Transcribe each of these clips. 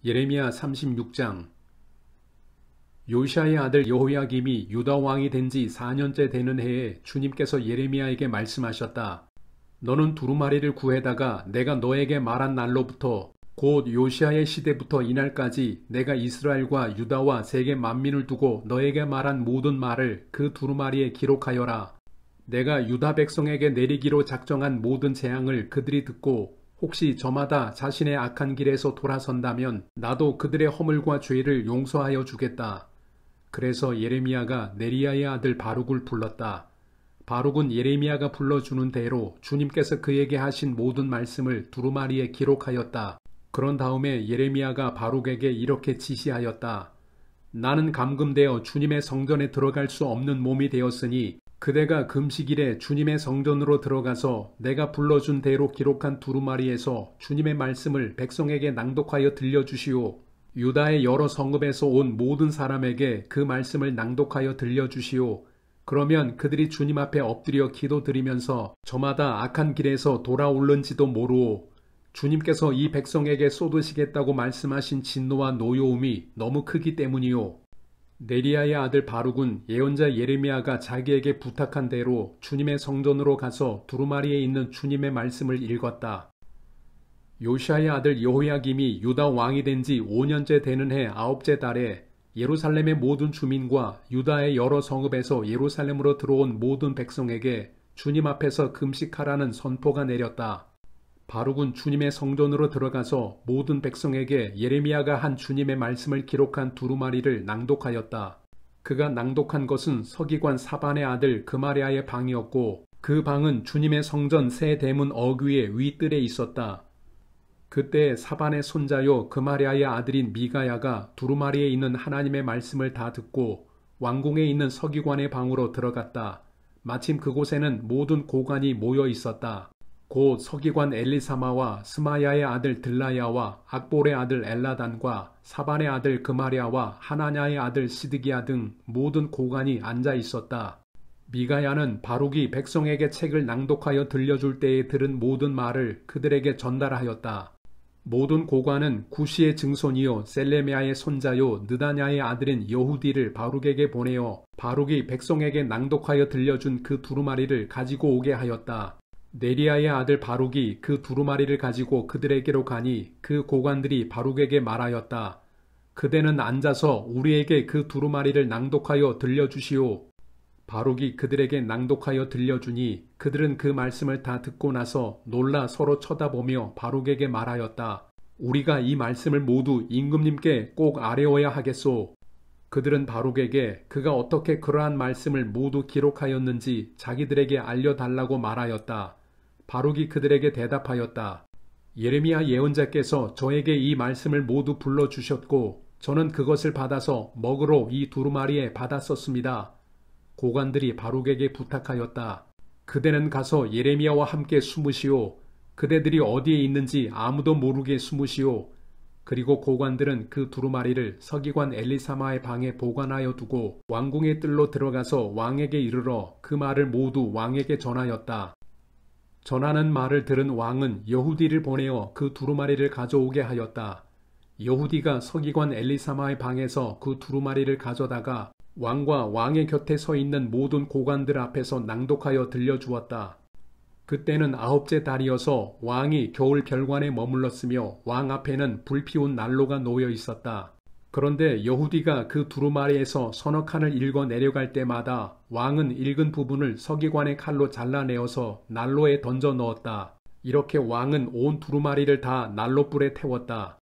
예레미야 36장. 요시야의 아들 여호야김이 유다 왕이 된 지 4년째 되는 해에 주님께서 예레미야에게 말씀하셨다. 너는 두루마리를 구해다가 내가 너에게 말한 날로부터 곧 요시야의 시대부터 이날까지 내가 이스라엘과 유다와 세계 만민을 두고 너에게 말한 모든 말을 그 두루마리에 기록하여라. 내가 유다 백성에게 내리기로 작정한 모든 재앙을 그들이 듣고 혹시 저마다 자신의 악한 길에서 돌아선다면 나도 그들의 허물과 죄를 용서하여 주겠다. 그래서 예레미야가 네리야의 아들 바룩을 불렀다. 바룩은 예레미야가 불러주는 대로 주님께서 그에게 하신 모든 말씀을 두루마리에 기록하였다. 그런 다음에 예레미야가 바룩에게 이렇게 지시하였다. 나는 감금되어 주님의 성전에 들어갈 수 없는 몸이 되었으니 그대가 금식일에 주님의 성전으로 들어가서 내가 불러준 대로 기록한 두루마리에서 주님의 말씀을 백성에게 낭독하여 들려주시오. 유다의 여러 성읍에서 온 모든 사람에게 그 말씀을 낭독하여 들려주시오. 그러면 그들이 주님 앞에 엎드려 기도드리면서 저마다 악한 길에서 돌아올는지도 모르오. 주님께서 이 백성에게 쏟으시겠다고 말씀하신 진노와 노여움이 너무 크기 때문이오. 네리야의 아들 바룩은 예언자 예레미야가 자기에게 부탁한 대로 주님의 성전으로 가서 두루마리에 있는 주님의 말씀을 읽었다. 요시야의 아들 여호야김이 유다 왕이 된 지 5년째 되는 해 9째 달에 예루살렘의 모든 주민과 유다의 여러 성읍에서 예루살렘으로 들어온 모든 백성에게 주님 앞에서 금식하라는 선포가 내렸다. 바룩은 주님의 성전으로 들어가서 모든 백성에게 예레미야가 한 주님의 말씀을 기록한 두루마리를 낭독하였다. 그가 낭독한 것은 서기관 사반의 아들 그마랴의 방이었고 그 방은 주님의 성전 새 대문 어귀의 윗뜰에 있었다. 그때 사반의 손자요 그마랴의 아들인 미가야가 두루마리에 있는 하나님의 말씀을 다 듣고 왕궁에 있는 서기관의 방으로 들어갔다. 마침 그곳에는 모든 고관이 모여 있었다. 곧 서기관 엘리사마와 스마야의 아들 들라야와 악볼의 아들 엘라단과 사반의 아들 그마랴와 하나냐의 아들 시드기야 등 모든 고관이 앉아 있었다. 미가야는 바룩이 백성에게 책을 낭독하여 들려줄 때에 들은 모든 말을 그들에게 전달하였다. 모든 고관은 구시의 증손이요 셀레미야의 손자요 느다냐의 아들인 여후디를 바룩에게 보내어 바룩이 백성에게 낭독하여 들려준 그 두루마리를 가지고 오게 하였다. 네리야의 아들 바룩이 그 두루마리를 가지고 그들에게로 가니 그 고관들이 바룩에게 말하였다. 그대는 앉아서 우리에게 그 두루마리를 낭독하여 들려주시오. 바룩이 그들에게 낭독하여 들려주니 그들은 그 말씀을 다 듣고 나서 놀라 서로 쳐다보며 바룩에게 말하였다. 우리가 이 말씀을 모두 임금님께 꼭 아뢰어야 하겠소. 그들은 바룩에게 그가 어떻게 그러한 말씀을 모두 기록하였는지 자기들에게 알려달라고 말하였다. 바룩이 그들에게 대답하였다. 예레미야 예언자께서 저에게 이 말씀을 모두 불러주셨고 저는 그것을 받아서 먹으러 이 두루마리에 받았었습니다. 고관들이 바룩에게 부탁하였다. 그대는 가서 예레미야와 함께 숨으시오. 그대들이 어디에 있는지 아무도 모르게 숨으시오. 그리고 고관들은 그 두루마리를 서기관 엘리사마의 방에 보관하여 두고 왕궁의 뜰로 들어가서 왕에게 이르러 그 말을 모두 왕에게 전하였다. 전하는 말을 들은 왕은 여후디를 보내어 그 두루마리를 가져오게 하였다. 여후디가 서기관 엘리사마의 방에서 그 두루마리를 가져다가 왕과 왕의 곁에 서 있는 모든 고관들 앞에서 낭독하여 들려주었다. 그때는 9째 달이어서 왕이 겨울 별관에 머물렀으며 왕 앞에는 불피운 난로가 놓여 있었다. 그런데 여후디가 그 두루마리에서 서너 칸을 읽어 내려갈 때마다 왕은 읽은 부분을 서기관의 칼로 잘라내어서 난로에 던져 넣었다. 이렇게 왕은 온 두루마리를 다 난로불에 태웠다.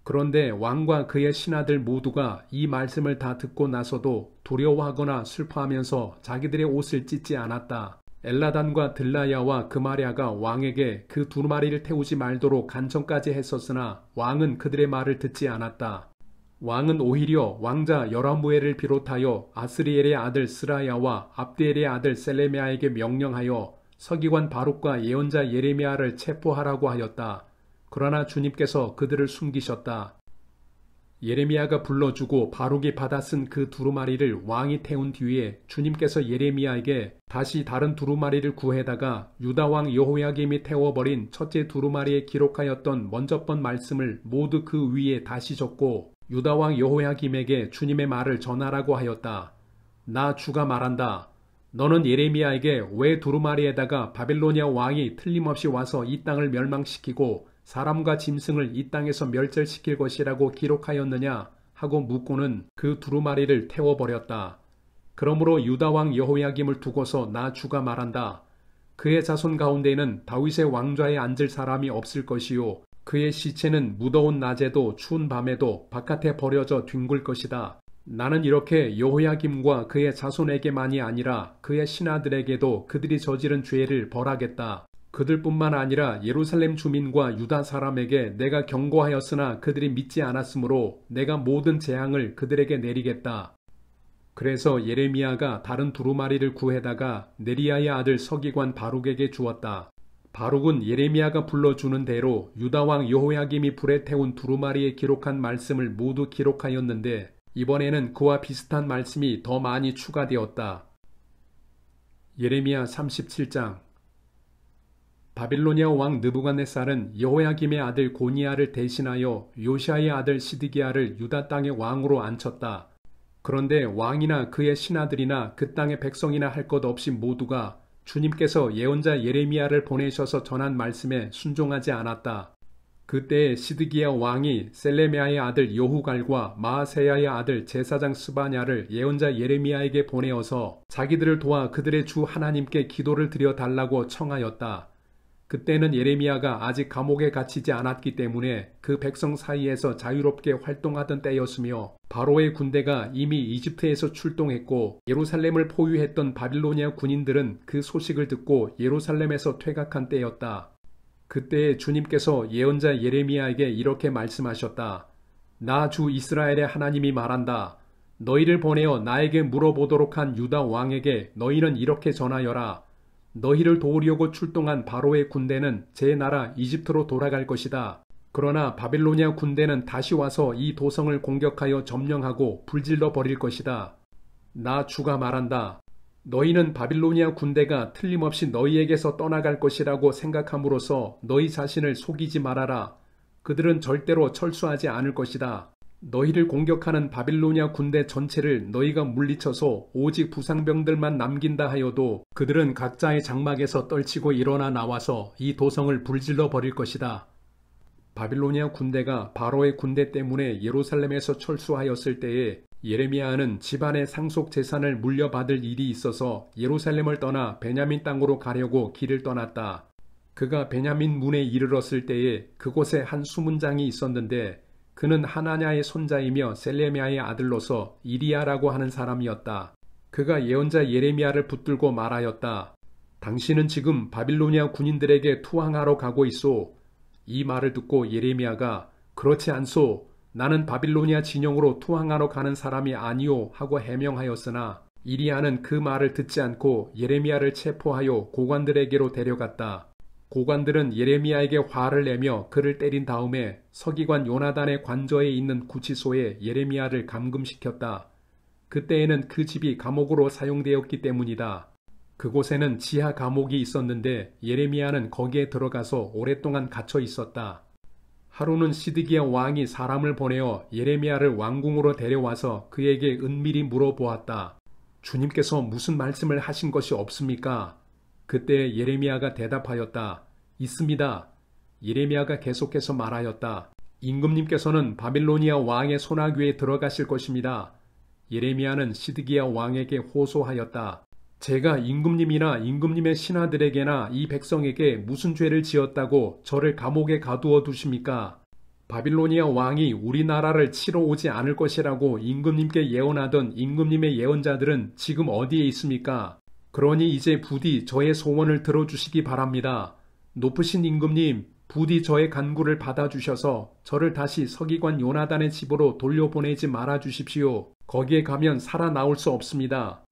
그런데 왕과 그의 신하들 모두가 이 말씀을 다 듣고 나서도 두려워하거나 슬퍼하면서 자기들의 옷을 찢지 않았다. 엘라단과 들라야와 그마랴가 왕에게 그 두루마리를 태우지 말도록 간청까지 했었으나 왕은 그들의 말을 듣지 않았다. 왕은 오히려 왕자 여라무엘을 비롯하여 아스리엘의 아들 스라야와 압디엘의 아들 셀레미야에게 명령하여 서기관 바룩과 예언자 예레미야를 체포하라고 하였다. 그러나 주님께서 그들을 숨기셨다. 예레미야가 불러주고 바룩이 받아 쓴 그 두루마리를 왕이 태운 뒤에 주님께서 예레미야에게 다시 다른 두루마리를 구해다가 유다 왕 여호야김이 태워버린 첫째 두루마리에 기록하였던 먼저번 말씀을 모두 그 위에 다시 적고 유다 왕 여호야김에게 주님의 말을 전하라고 하였다. 나 주가 말한다. 너는 예레미야에게 왜 두루마리에다가 바빌로니아 왕이 틀림없이 와서 이 땅을 멸망시키고 사람과 짐승을 이 땅에서 멸절시킬 것이라고 기록하였느냐 하고 묻고는 그 두루마리를 태워버렸다. 그러므로 유다 왕 여호야김을 두고서 나 주가 말한다. 그의 자손 가운데에는 다윗의 왕좌에 앉을 사람이 없을 것이요 그의 시체는 무더운 낮에도 추운 밤에도 바깥에 버려져 뒹굴 것이다. 나는 이렇게 여호야김과 그의 자손에게만이 아니라 그의 신하들에게도 그들이 저지른 죄를 벌하겠다. 그들뿐만 아니라 예루살렘 주민과 유다 사람에게 내가 경고하였으나 그들이 믿지 않았으므로 내가 모든 재앙을 그들에게 내리겠다. 그래서 예레미야가 다른 두루마리를 구해다가 네리야의 아들 서기관 바룩에게 주었다. 바룩은 예레미야가 불러주는 대로 유다 왕 여호야김이 불에 태운 두루마리에 기록한 말씀을 모두 기록하였는데 이번에는 그와 비슷한 말씀이 더 많이 추가되었다. 예레미야 37장. 바빌로니아 왕 느부갓네살은 여호야김의 아들 고니야를 대신하여 요시아의 아들 시드기야를 유다 땅의 왕으로 앉혔다. 그런데 왕이나 그의 신하들이나 그 땅의 백성이나 할 것 없이 모두가 주님께서 예언자 예레미야를 보내셔서 전한 말씀에 순종하지 않았다. 그때에 시드기야 왕이 셀레미야의 아들 여후갈과 마아세야의 아들 제사장 스바냐를 예언자 예레미야에게 보내어서 자기들을 도와 그들의 주 하나님께 기도를 드려 달라고 청하였다. 그때는 예레미야가 아직 감옥에 갇히지 않았기 때문에 그 백성 사이에서 자유롭게 활동하던 때였으며 바로의 군대가 이미 이집트에서 출동했고 예루살렘을 포위했던 바빌로니아 군인들은 그 소식을 듣고 예루살렘에서 퇴각한 때였다. 그때에 주님께서 예언자 예레미야에게 이렇게 말씀하셨다. 나 주 이스라엘의 하나님이 말한다. 너희를 보내어 나에게 물어보도록 한 유다 왕에게 너희는 이렇게 전하여라. 너희를 도우려고 출동한 바로의 군대는 제 나라 이집트로 돌아갈 것이다. 그러나 바빌로니아 군대는 다시 와서 이 도성을 공격하여 점령하고 불질러 버릴 것이다. 나 주가 말한다. 너희는 바빌로니아 군대가 틀림없이 너희에게서 떠나갈 것이라고 생각함으로써 너희 자신을 속이지 말아라. 그들은 절대로 철수하지 않을 것이다. 너희를 공격하는 바빌로니아 군대 전체를 너희가 물리쳐서 오직 부상병들만 남긴다 하여도 그들은 각자의 장막에서 떨치고 일어나 나와서 이 도성을 불질러 버릴 것이다. 바빌로니아 군대가 바로의 군대 때문에 예루살렘에서 철수하였을 때에 예레미야는 집안의 상속 재산을 물려받을 일이 있어서 예루살렘을 떠나 베냐민 땅으로 가려고 길을 떠났다. 그가 베냐민 문에 이르렀을 때에 그곳에 한 수문장이 있었는데 그는 하나냐의 손자이며 셀레미야의 아들로서 이리야라고 하는 사람이었다. 그가 예언자 예레미야를 붙들고 말하였다. 당신은 지금 바빌로니아 군인들에게 투항하러 가고 있소. 이 말을 듣고 예레미야가 그렇지 않소. 나는 바빌로니아 진영으로 투항하러 가는 사람이 아니오 하고 해명하였으나 이리야는 그 말을 듣지 않고 예레미야를 체포하여 고관들에게로 데려갔다. 고관들은 예레미야에게 화를 내며 그를 때린 다음에 서기관 요나단의 관저에 있는 구치소에 예레미야를 감금시켰다. 그때에는 그 집이 감옥으로 사용되었기 때문이다. 그곳에는 지하 감옥이 있었는데 예레미야는 거기에 들어가서 오랫동안 갇혀 있었다. 하루는 시드기야 왕이 사람을 보내어 예레미야를 왕궁으로 데려와서 그에게 은밀히 물어보았다. 주님께서 무슨 말씀을 하신 것이 없습니까? 그때 예레미야가 대답하였다. 있습니다. 예레미야가 계속해서 말하였다. 임금님께서는 바빌로니아 왕의 손아귀에 들어가실 것입니다. 예레미야는 시드기야 왕에게 호소하였다. 제가 임금님이나 임금님의 신하들에게나 이 백성에게 무슨 죄를 지었다고 저를 감옥에 가두어 두십니까? 바빌로니아 왕이 우리나라를 치러 오지 않을 것이라고 임금님께 예언하던 임금님의 예언자들은 지금 어디에 있습니까? 그러니 이제 부디 저의 소원을 들어주시기 바랍니다. 높으신 임금님, 부디 저의 간구를 받아주셔서 저를 다시 서기관 요나단의 집으로 돌려보내지 말아주십시오. 거기에 가면 살아나올 수 없습니다.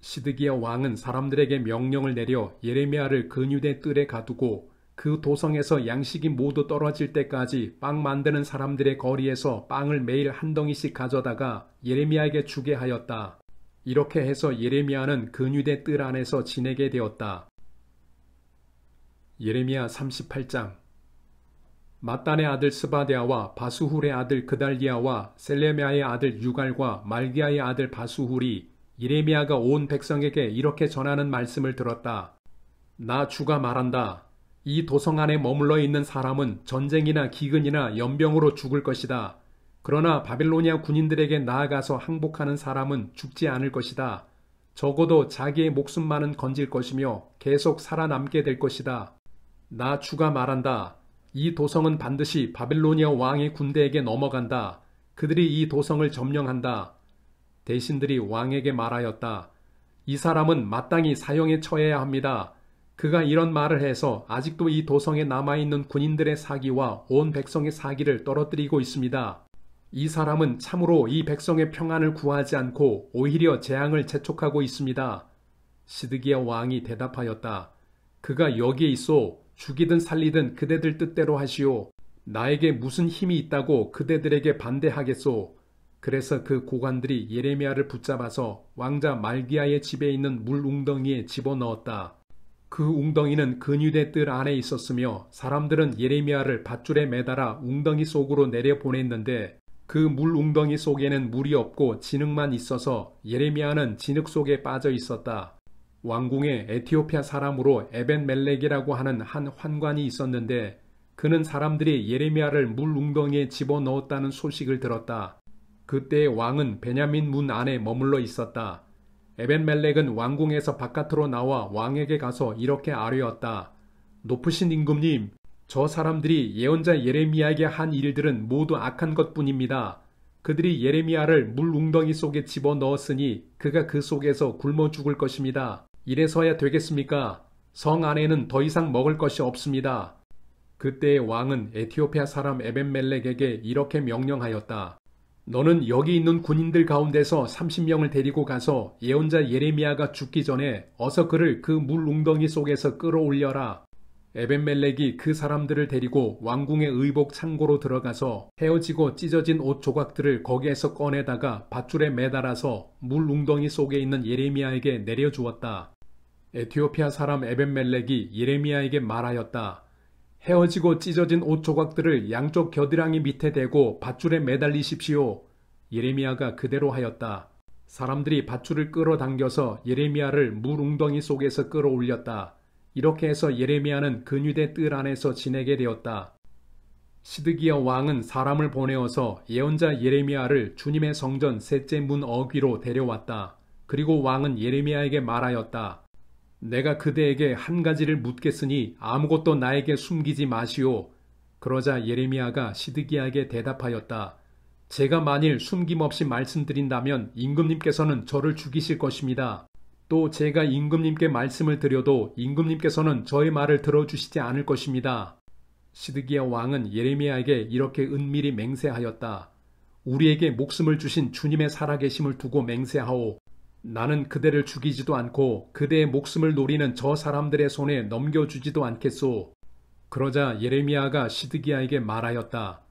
시드기야 왕은 사람들에게 명령을 내려 예레미야를 근유대 뜰에 가두고 그 도성에서 양식이 모두 떨어질 때까지 빵 만드는 사람들의 거리에서 빵을 매일 한 덩이씩 가져다가 예레미야에게 주게 하였다. 이렇게 해서 예레미야는 근유대 뜰 안에서 지내게 되었다. 예레미야 38장. mattan의 아들 스바데아와 바수훌의 아들 그달리아와 셀레미야의 아들 유갈과 말기야의 아들 바수훌이 예레미야가 온 백성에게 이렇게 전하는 말씀을 들었다. 나 주가 말한다. 이 도성 안에 머물러 있는 사람은 전쟁이나 기근이나 연병으로 죽을 것이다. 그러나 바빌로니아 군인들에게 나아가서 항복하는 사람은 죽지 않을 것이다. 적어도 자기의 목숨만은 건질 것이며 계속 살아남게 될 것이다. 나 주가 말한다. 이 도성은 반드시 바빌로니아 왕의 군대에게 넘어간다. 그들이 이 도성을 점령한다. 대신들이 왕에게 말하였다. 이 사람은 마땅히 사형에 처해야 합니다. 그가 이런 말을 해서 아직도 이 도성에 남아있는 군인들의 사기와 온 백성의 사기를 떨어뜨리고 있습니다. 이 사람은 참으로 이 백성의 평안을 구하지 않고 오히려 재앙을 재촉하고 있습니다. 시드기야 왕이 대답하였다. 그가 여기에 있어 죽이든 살리든 그대들 뜻대로 하시오. 나에게 무슨 힘이 있다고 그대들에게 반대하겠소. 그래서 그 고관들이 예레미야를 붙잡아서 왕자 말기야의 집에 있는 물 웅덩이에 집어넣었다. 그 웅덩이는 근유대 뜰 안에 있었으며 사람들은 예레미야를 밧줄에 매달아 웅덩이 속으로 내려보냈는데 그 물 웅덩이 속에는 물이 없고 진흙만 있어서 예레미야는 진흙 속에 빠져 있었다. 왕궁에 에티오피아 사람으로 에벤멜렉이라고 하는 한 환관이 있었는데 그는 사람들이 예레미야를 물 웅덩이에 집어넣었다는 소식을 들었다. 그때 왕은 베냐민 문 안에 머물러 있었다. 에벤멜렉은 왕궁에서 바깥으로 나와 왕에게 가서 이렇게 아뢰었다. 높으신 임금님, 저 사람들이 예언자 예레미야에게 한 일들은 모두 악한 것뿐입니다. 그들이 예레미야를 물 웅덩이 속에 집어넣었으니 그가 그 속에서 굶어 죽을 것입니다. 이래서야 되겠습니까? 성 안에는 더 이상 먹을 것이 없습니다. 그때 왕은 에티오피아 사람 에벤멜렉에게 이렇게 명령하였다. 너는 여기 있는 군인들 가운데서 30명을 데리고 가서 예언자 예레미야가 죽기 전에 어서 그를 그 물 웅덩이 속에서 끌어올려라. 에벤멜렉이 그 사람들을 데리고 왕궁의 의복 창고로 들어가서 헤어지고 찢어진 옷 조각들을 거기에서 꺼내다가 밧줄에 매달아서 물 웅덩이 속에 있는 예레미야에게 내려주었다. 에티오피아 사람 에벤멜렉이 예레미야에게 말하였다. 헤어지고 찢어진 옷 조각들을 양쪽 겨드랑이 밑에 대고 밧줄에 매달리십시오. 예레미야가 그대로 하였다. 사람들이 밧줄을 끌어당겨서 예레미야를 물 웅덩이 속에서 끌어올렸다. 이렇게 해서 예레미야는 근유대 뜰 안에서 지내게 되었다. 시드기야 왕은 사람을 보내어서 예언자 예레미야를 주님의 성전 셋째 문 어귀로 데려왔다. 그리고 왕은 예레미야에게 말하였다. 내가 그대에게 한 가지를 묻겠으니 아무것도 나에게 숨기지 마시오. 그러자 예레미야가 시드기야에게 대답하였다. 제가 만일 숨김없이 말씀드린다면 임금님께서는 저를 죽이실 것입니다. 또 제가 임금님께 말씀을 드려도 임금님께서는 저의 말을 들어주시지 않을 것입니다. 시드기야 왕은 예레미야에게 이렇게 은밀히 맹세하였다. 우리에게 목숨을 주신 주님의 살아계심을 두고 맹세하오. 나는 그대를 죽이지도 않고 그대의 목숨을 노리는 저 사람들의 손에 넘겨주지도 않겠소. 그러자 예레미야가 시드기야에게 말하였다.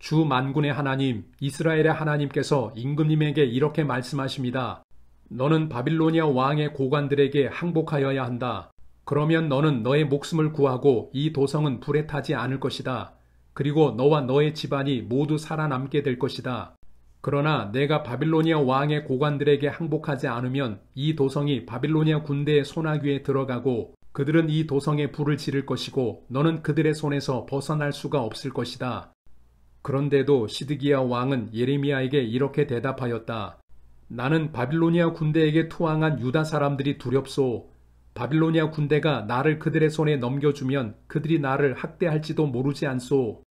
주 만군의 하나님, 이스라엘의 하나님께서 임금님에게 이렇게 말씀하십니다. 너는 바빌로니아 왕의 고관들에게 항복하여야 한다. 그러면 너는 너의 목숨을 구하고 이 도성은 불에 타지 않을 것이다. 그리고 너와 너의 집안이 모두 살아남게 될 것이다. 그러나 내가 바빌로니아 왕의 고관들에게 항복하지 않으면 이 도성이 바빌로니아 군대의 손아귀에 들어가고 그들은 이 도성에 불을 지를 것이고 너는 그들의 손에서 벗어날 수가 없을 것이다. 그런데도 시드기야 왕은 예레미야에게 이렇게 대답하였다. 나는 바빌로니아 군대에게 투항한 유다 사람들이 두렵소. 바빌로니아 군대가 나를 그들의 손에 넘겨주면 그들이 나를 학대할지도 모르지 않소.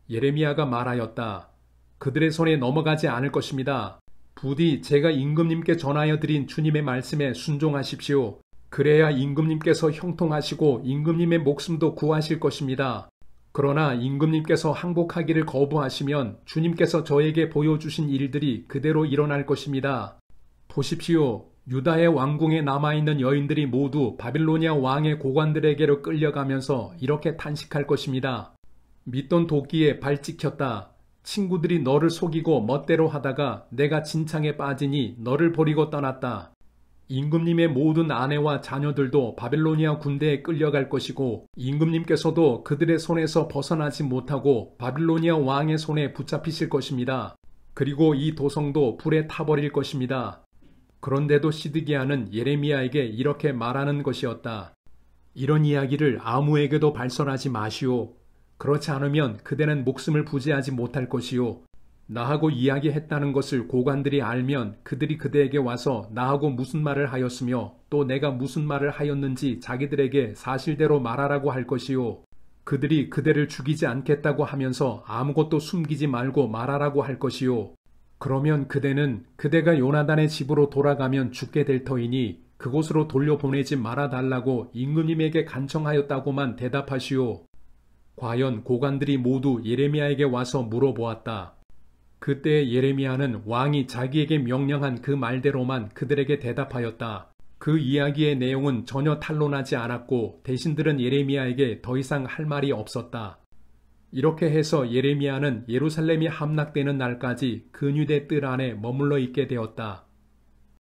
예레미야가 말하였다. 그들의 손에 넘어가지 않을 것입니다. 부디 제가 임금님께 전하여 드린 주님의 말씀에 순종하십시오. 그래야 임금님께서 형통하시고 임금님의 목숨도 구하실 것입니다. 그러나 임금님께서 항복하기를 거부하시면 주님께서 저에게 보여주신 일들이 그대로 일어날 것입니다. 보십시오. 유다의 왕궁에 남아있는 여인들이 모두 바빌로니아 왕의 고관들에게로 끌려가면서 이렇게 탄식할 것입니다. 믿던 도끼에 발 찍혔다. 친구들이 너를 속이고 멋대로 하다가 내가 진창에 빠지니 너를 버리고 떠났다. 임금님의 모든 아내와 자녀들도 바빌로니아 군대에 끌려갈 것이고 임금님께서도 그들의 손에서 벗어나지 못하고 바빌로니아 왕의 손에 붙잡히실 것입니다. 그리고 이 도성도 불에 타버릴 것입니다. 그런데도 시드기야는 예레미야에게 이렇게 말하는 것이었다. 이런 이야기를 아무에게도 발설하지 마시오. 그렇지 않으면 그대는 목숨을 부지하지 못할 것이오. 나하고 이야기했다는 것을 고관들이 알면 그들이 그대에게 와서 나하고 무슨 말을 하였으며 또 내가 무슨 말을 하였는지 자기들에게 사실대로 말하라고 할 것이오. 그들이 그대를 죽이지 않겠다고 하면서 아무것도 숨기지 말고 말하라고 할 것이오. 그러면 그대는 그대가 요나단의 집으로 돌아가면 죽게 될 터이니 그곳으로 돌려보내지 말아달라고 임금님에게 간청하였다고만 대답하시오. 과연 고관들이 모두 예레미야에게 와서 물어보았다. 그때 예레미야는 왕이 자기에게 명령한 그 말대로만 그들에게 대답하였다. 그 이야기의 내용은 전혀 탄로나지 않았고 대신들은 예레미야에게 더 이상 할 말이 없었다. 이렇게 해서 예레미야는 예루살렘이 함락되는 날까지 근유대 뜰 안에 머물러 있게 되었다.